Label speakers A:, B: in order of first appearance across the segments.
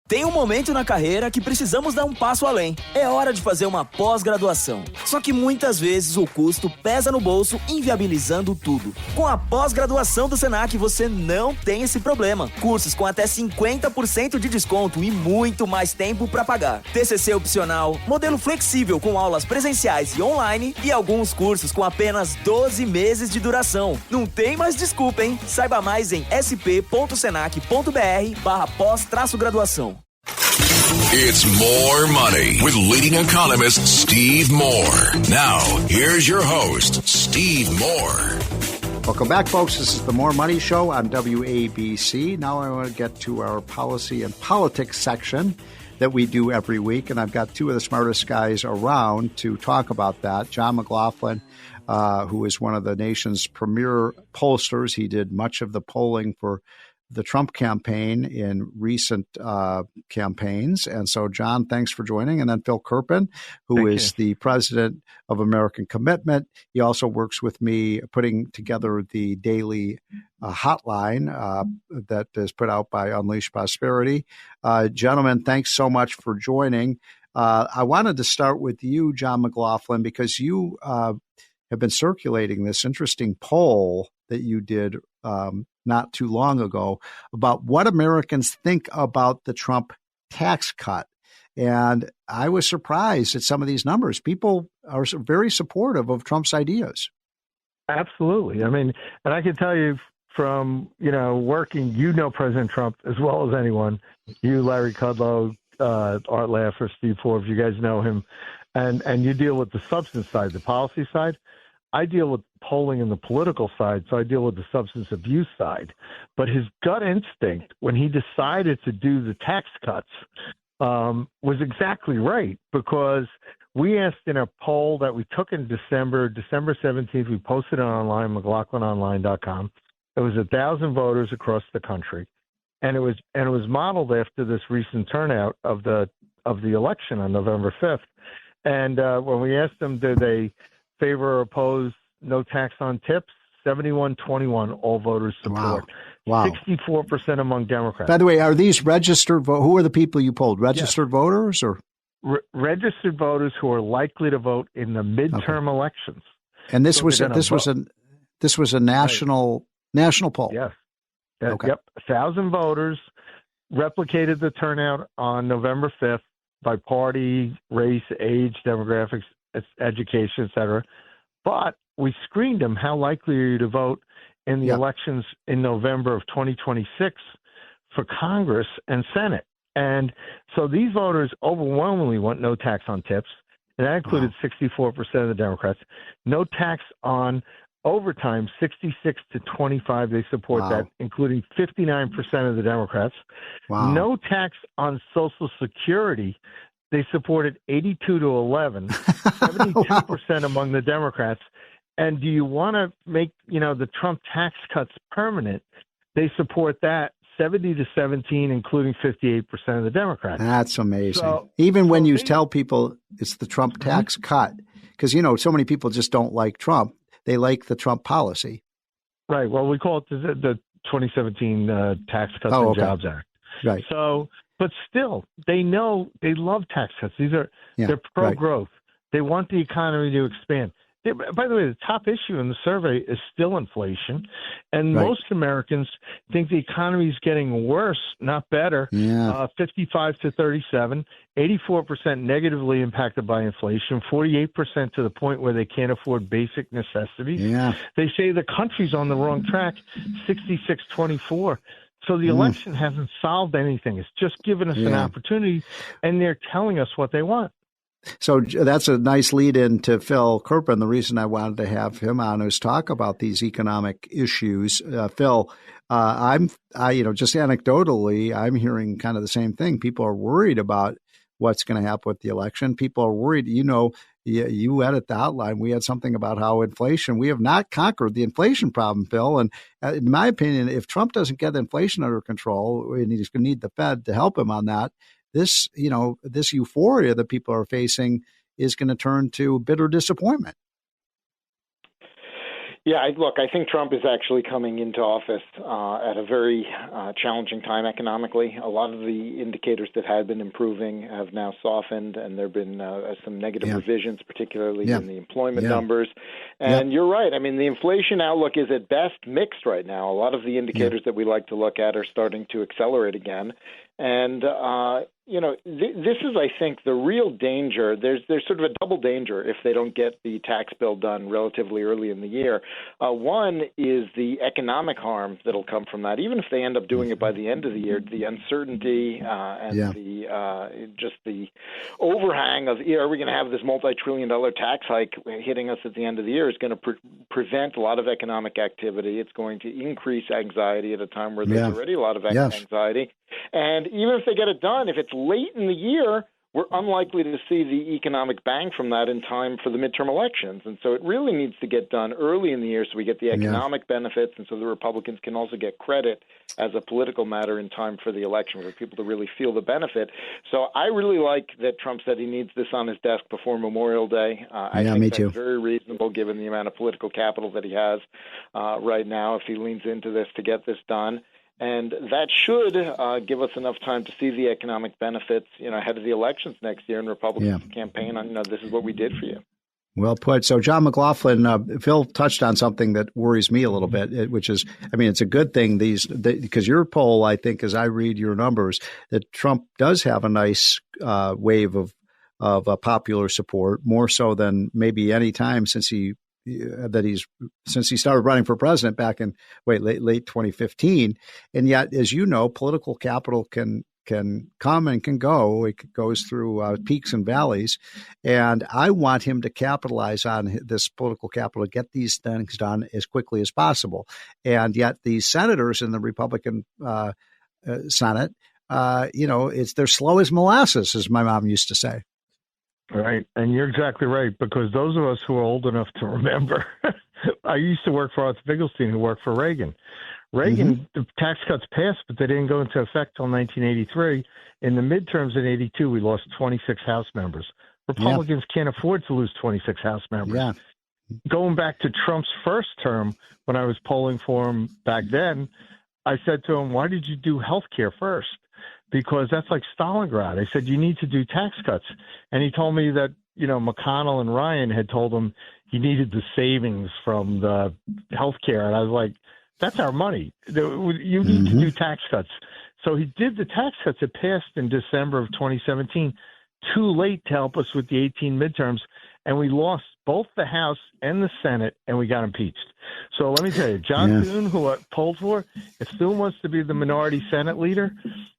A: Tem um momento na carreira que precisamos dar um passo além. É hora de fazer uma pós-graduação. Só que muitas vezes o custo pesa no bolso, inviabilizando tudo. Com a pós-graduação do Senac, você não tem esse problema. Cursos com até 50% de desconto e muito mais tempo para pagar. TCC opcional, modelo flexível com aulas presenciais e online e alguns cursos com apenas 12 meses de duração. Não tem mais desculpa, hein? Saiba mais em sp.senac.br/pós-graduação.
B: It's more money with leading economist Steve Moore. Now, here's your host, Steve Moore.
C: Welcome back, folks. This is the More Money Show on WABC. Now I want to get to our policy and politics section that we do every week, and I've got two of the smartest guys around to talk about that. John McLaughlin, who is one of the nation's premier pollsters. He did much of the polling for the Trump campaign in recent campaigns. And so, John, thanks for joining. And then Phil Kerpen, who is the president of American Commitment. He also works with me putting together the daily hotline that is put out by Unleash Prosperity. Gentlemen, thanks so much for joining. I wanted to start with you, John McLaughlin, because you have been circulating this interesting poll that you did not too long ago about what Americans think about the Trump tax cut. And I was surprised at some of these numbers. People are very supportive of Trump's ideas.
D: Absolutely. I mean, and I can tell you from, working, President Trump as well as anyone, you, Larry Kudlow, Art Laffer, Steve Forbes, you guys know him, and you deal with the substance side, the policy side. I deal with polling in the political side, so I deal with the substance abuse side. But his gut instinct when he decided to do the tax cuts was exactly right, because we asked in a poll that we took in December 17th, we posted it online, McLaughlinonline.com. It was 1,000 voters across the country, and it was modeled after this recent turnout of the election on November 5th. And when we asked them, did they favor or oppose no tax on tips, 71-21, all voters support.
C: Wow.
D: 64% among Democrats.
C: By the way, are these registered who are the people you polled? Registered voters or
D: registered voters who are likely to vote in the midterm elections.
C: And this was a national poll.
D: Yes.
C: Okay.
D: Yep. 1,000 voters, replicated the turnout on November 5th by party, race, age, demographics, education, et cetera. But we screened them. How likely are you to vote in the elections in November of 2026 for Congress and Senate? And so these voters overwhelmingly want no tax on tips, and that included 64% of the Democrats. No tax on overtime, 66-25, they support that, including 59% of the Democrats. No tax on Social Security, they supported 82-11, 72% among the Democrats. And do you want to make, the Trump tax cuts permanent? They support that 70-17, including 58% of the Democrats.
C: That's amazing. When you tell people it's the Trump tax cut, because, so many people just don't like Trump. They like the Trump policy.
D: Right. Well, we call it the 2017 Tax Cuts and Jobs Act.
C: Right.
D: So, but still, they know they love tax cuts. They're pro-growth. They want the economy to expand. By the way, the top issue in the survey is still inflation, and most Americans think the economy is getting worse, not better. 55-37, 84% negatively impacted by inflation, 48% to the point where they can't afford basic necessities. They say the country's on the wrong track, 66-24. So the election hasn't solved anything. It's just given us an opportunity, and they're telling us what they want.
C: So that's a nice lead in to Phil Kerpen. The reason I wanted to have him on is talk about these economic issues. Phil, just anecdotally, I'm hearing kind of the same thing. People are worried about what's going to happen with the election. People are worried. You edit the outline. We had something about how inflation, we have not conquered the inflation problem, Phil. And in my opinion, if Trump doesn't get inflation under control, and he's going to need the Fed to help him on that, this euphoria that people are facing is going to turn to bitter disappointment.
E: Yeah, I think Trump is actually coming into office at a very challenging time economically. A lot of the indicators that had been improving have now softened, and there have been some negative revisions, particularly in the employment numbers. And you're right. I mean, the inflation outlook is at best mixed right now. A lot of the indicators that we like to look at are starting to accelerate again. And, this is, I think, the real danger. There's sort of a double danger if they don't get the tax bill done relatively early in the year. One is the economic harm that'll come from that. Even if they end up doing it by the end of the year, the uncertainty and the overhang of, are we going to have this multi-trillion-dollar tax hike hitting us at the end of the year is going to prevent a lot of economic activity. It's going to increase anxiety at a time where there's already a lot of anxiety. And even if they get it done, if it's late in the year, we're unlikely to see the economic bang from that in time for the midterm elections. And so it really needs to get done early in the year so we get the economic benefits and so the Republicans can also get credit as a political matter in time for the election for people to really feel the benefit. So I really like that Trump said he needs this on his desk before Memorial Day. I think that's very reasonable given the amount of political capital that he has right now if he leans into this to get this done. And that should give us enough time to see the economic benefits, ahead of the elections next year and Republicans campaign on, this is what we did for you.
C: Well put. So, John McLaughlin, Phil touched on something that worries me a little bit, which is, it's a good thing because your poll, I think, as I read your numbers, that Trump does have a nice wave of popular support, more so than maybe any time since he started running for president back in late 2015. And yet, as you know, political capital can come and can go. It goes through peaks and valleys. And I want him to capitalize on this political capital to get these things done as quickly as possible. And yet the senators in the Republican Senate, they're slow as molasses, as my mom used to say.
D: Right. And you're exactly right, because those of us who are old enough to remember, I used to work for Arthur Finkelstein, who worked for Reagan. The tax cuts passed, but they didn't go into effect until 1983. In the midterms in 82, we lost 26 House members. Republicans can't afford to lose 26 House members. Yeah. Going back to Trump's first term, when I was polling for him back then, I said to him, why did you do health care first? Because that's like Stalingrad. I said, you need to do tax cuts. And he told me that, McConnell and Ryan had told him he needed the savings from the health care. And I was like, that's our money. You need to do tax cuts. So he did the tax cuts. It passed in December of 2017, too late to help us with the 18 midterms. And we lost both the House and the Senate, and we got impeached. So let me tell you, John Thune, who I polled for, if Thune wants to be the minority Senate leader,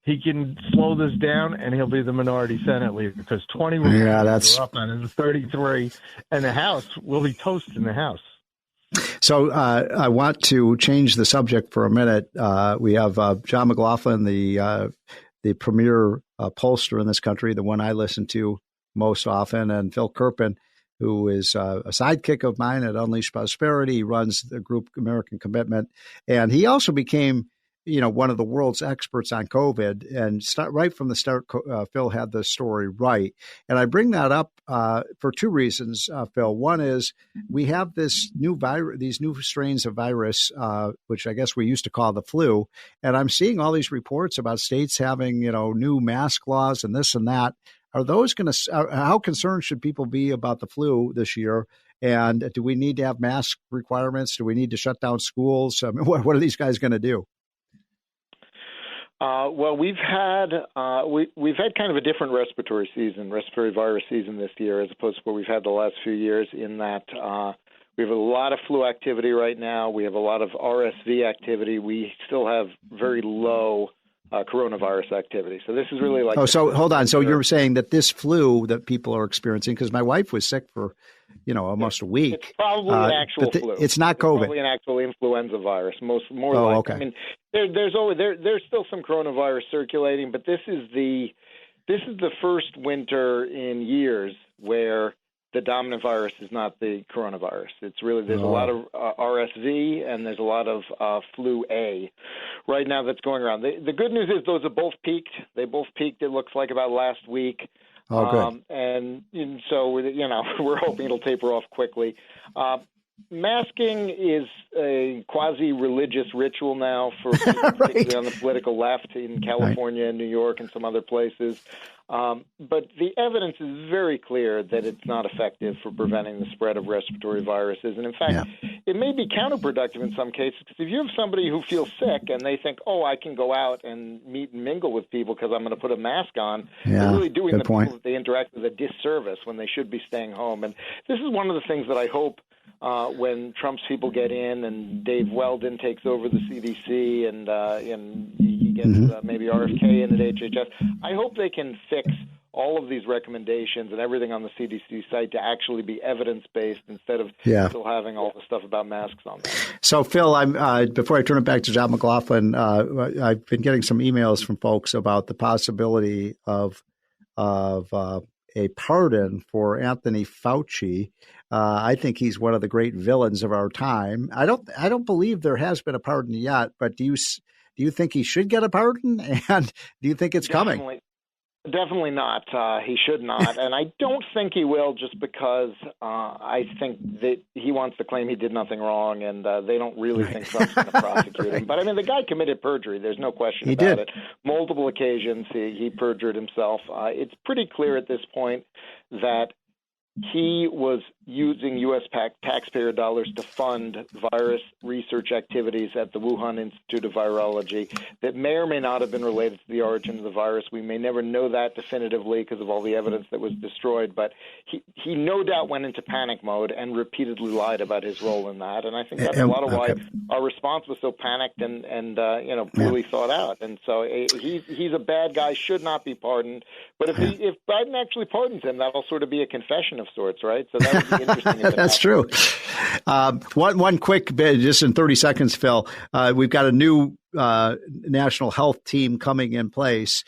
D: he can slow this down, and he'll be the minority Senate leader because 20 Republicans are up on it, 33, and the House will be toast in the House.
C: So I want to change the subject for a minute. We have John McLaughlin, the premier pollster in this country, the one I listen to most often, and Phil Kerpen, who is a sidekick of mine at Unleash Prosperity. He runs the group American Commitment. And he also became, one of the world's experts on COVID. And right from the start, Phil had the story right. And I bring that up for two reasons, Phil. One is we have this new virus, these new strains of virus, which I guess we used to call the flu. And I'm seeing all these reports about states having, new mask laws and this and that. Are those going to? How concerned should people be about the flu this year? And do we need to have mask requirements? Do we need to shut down schools? I mean, what are these guys going to do?
E: Well, we've had kind of a different respiratory virus season this year, as opposed to what we've had the last few years. In that we have a lot of flu activity right now. We have a lot of RSV activity. We still have very low coronavirus activity. So this is really like...
C: so hold on. So you're saying that this flu that people are experiencing, because my wife was sick for, almost a week.
E: It's probably an actual flu.
C: It's not COVID.
E: It's probably an actual influenza virus. More likely.
C: Okay.
E: I mean, there's still some coronavirus circulating, but this is the first winter in years where the dominant virus is not the coronavirus. It's really, there's a lot of RSV and there's a lot of flu A right now that's going around. The good news is those have both peaked. They both peaked, it looks like, about last week.
C: Oh, good.
E: And so, we're hoping it'll taper off quickly. Masking is a quasi-religious ritual now for people,
C: Right.
E: particularly on the political left in California and New York and some other places. But the evidence is very clear that it's not effective for preventing the spread of respiratory viruses. And in fact, it may be counterproductive in some cases, because if you have somebody who feels sick and they think, oh, I can go out and meet and mingle with people because I'm going to put a mask on, they're really doing the people that they interact with a disservice when they should be staying home. And this is one of the things that I hope when Trump's people get in and Dave Weldon takes over the CDC and he gets maybe RFK in at HHS, I hope they can fix all of these recommendations and everything on the CDC site to actually be evidence-based instead of still having all the stuff about masks on there.
C: So, Phil, before I turn it back to John McLaughlin, I've been getting some emails from folks about the possibility of a pardon for Anthony Fauci. I think he's one of the great villains of our time. I don't believe there has been a pardon yet, but do you think he should get a pardon? And do you think it's coming?
E: Definitely not. He should not. And I don't think he will, just because I think that he wants to claim he did nothing wrong, and they don't really think Trump's going to prosecute him. But, I mean, the guy committed perjury. There's no question about it. Multiple occasions he perjured himself. It's pretty clear at this point that he was using U.S. taxpayer dollars to fund virus research activities at the Wuhan Institute of Virology that may or may not have been related to the origin of the virus. We may never know that definitively because of all the evidence that was destroyed, but he no doubt went into panic mode and repeatedly lied about his role in that. And I think that's a lot of why our response was so panicked and poorly thought out. And so he's a bad guy, should not be pardoned. But if Biden actually pardons him, that'll sort of be a confession of sorts, right? So that would be interesting.
C: That's true. One quick bit, just in 30 seconds, Phil. We've got a new national health team coming in place.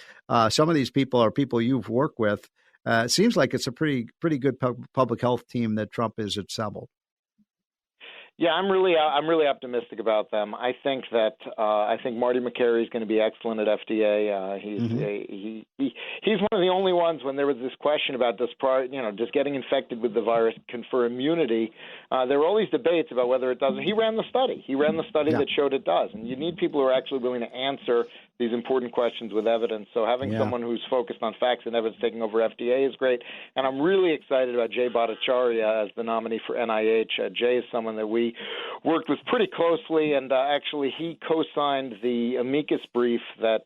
C: Some of these people are people you've worked with. It seems like it's a pretty good public health team that Trump has assembled.
E: Yeah, I'm really optimistic about them. I think Marty Makary is going to be excellent at FDA. He's one of the only ones, when there was this question about does getting infected with the virus confer immunity. There were all these debates about whether it does. He ran the study. That showed it does. And you need people who are actually willing to answer these important questions with evidence. So having someone who's focused on facts and evidence taking over FDA is great. And I'm really excited about Jay Bhattacharya as the nominee for NIH. Jay is someone that we worked with pretty closely, and actually he co-signed the amicus brief that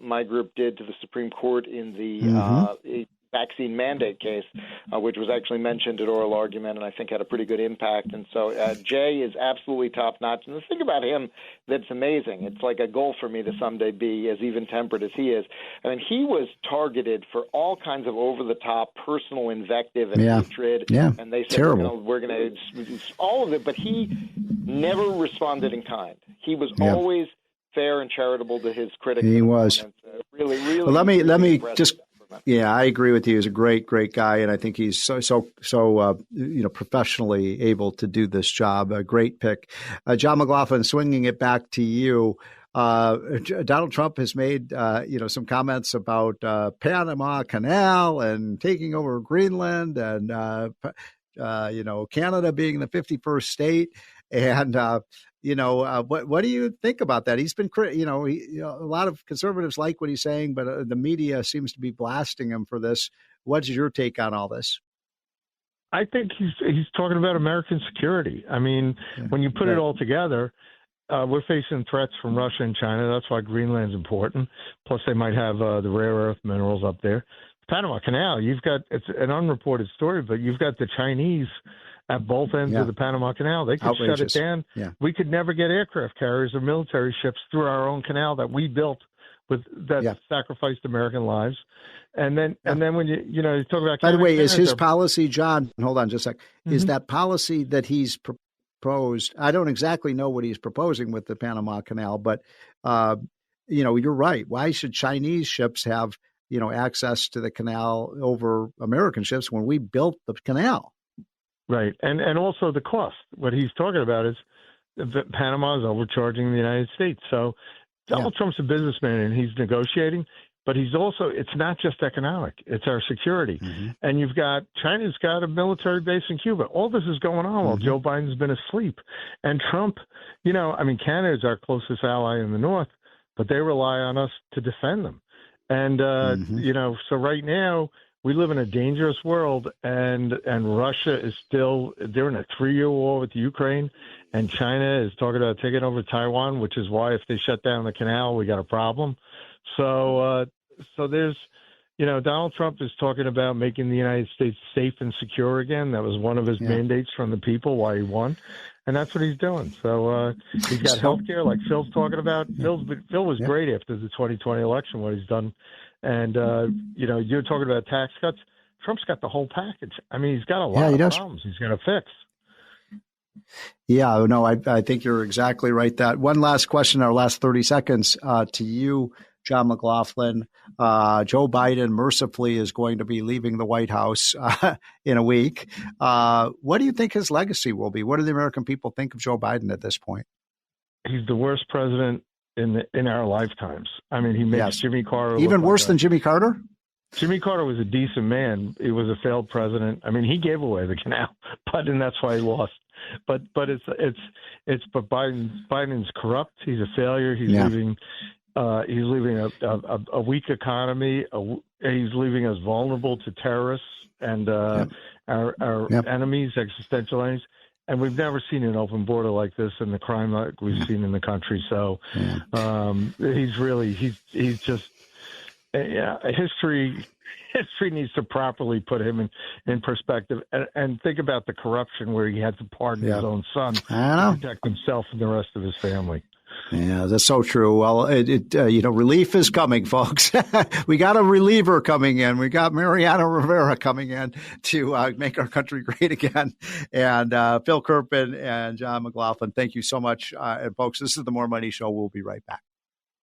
E: my group did to the Supreme Court in the vaccine mandate case, which was actually mentioned at oral argument and I think had a pretty good impact. And so Jay is absolutely top-notch. And the thing about him that's amazing, it's like a goal for me to someday be as even-tempered as he is. I mean, he was targeted for all kinds of over-the-top personal invective and hatred. Yeah. And they said, we're going to all of it. But he never responded in kind. He was always fair and charitable to his critics.
C: He was.
E: Really, really.
C: Well, let me just. Yeah, I agree with you. He's a great guy, and I think he's so professionally able to do this job. A great pick. John McLaughlin, swinging it back to you. Donald Trump has made some comments about Panama Canal and taking over Greenland, and Canada being the 51st state, and. What do you think about that? He's been, a lot of conservatives like what he's saying, but the media seems to be blasting him for this. What's your take on all this?
D: I think he's talking about American security. I mean, when you put it all together, we're facing threats from Russia and China. That's why Greenland's important. Plus, they might have the rare earth minerals up there. Panama Canal, it's an unreported story, but you've got the Chinese at both ends of the Panama Canal. They could shut it down. Yeah. We could never get aircraft carriers or military ships through our own canal that we built that sacrificed American lives. And then when you talk about.
C: By the way, is his policy, John? Hold on just a sec. Is that policy that he's proposed? I don't exactly know what he's proposing with the Panama Canal, but you're right. Why should Chinese ships have access to the canal over American ships when we built the canal?
D: Right. And also the cost. What he's talking about is that Panama is overcharging the United States. So Donald Trump's a businessman and he's negotiating. But it's not just economic, it's our security.
C: Mm-hmm.
D: And China's got a military base in Cuba. All this is going on while Joe Biden's been asleep. And Trump, Canada is our closest ally in the North, but they rely on us to defend them. And, so right now we live in a dangerous world, and Russia is they're in a 3-year war with Ukraine, and China is talking about taking over Taiwan, which is why if they shut down the canal, we got a problem. So there's, Donald Trump is talking about making the United States safe and secure again. That was one of his mandates from the people why he won. And that's what he's doing. So he's got health care like Phil's talking about. Phil was great after the 2020 election, what he's done. And, you're talking about tax cuts. Trump's got the whole package. I mean, he's got a lot of problems he's going to fix.
C: Yeah, no, I think you're exactly right. That one last question, our last 30 seconds to you, John McLaughlin. Joe Biden mercifully is going to be leaving the White House in a week. What do you think his legacy will be? What do the American people think of Joe Biden at this point?
D: He's the worst president in our lifetimes. I mean, he makes Jimmy Carter
C: even worse than Jimmy Carter.
D: Jimmy Carter was a decent man. He was a failed president. I mean, he gave away the canal, and that's why he lost. But Biden's corrupt. He's a failure. He's leaving. He's leaving a weak economy. He's leaving us vulnerable to terrorists and our enemies, existential enemies. And we've never seen an open border like this and the crime like we've seen in the country. So he's just history needs to properly put him in perspective and think about the corruption where he had to pardon his own son to protect himself and the rest of his family.
C: Yeah, that's so true. Well, relief is coming, folks. We got a reliever coming in. We got Mariano Rivera coming in to make our country great again. And Phil Kerpen and John McLaughlin, thank you so much. And folks, this is the More Money Show. We'll be right back.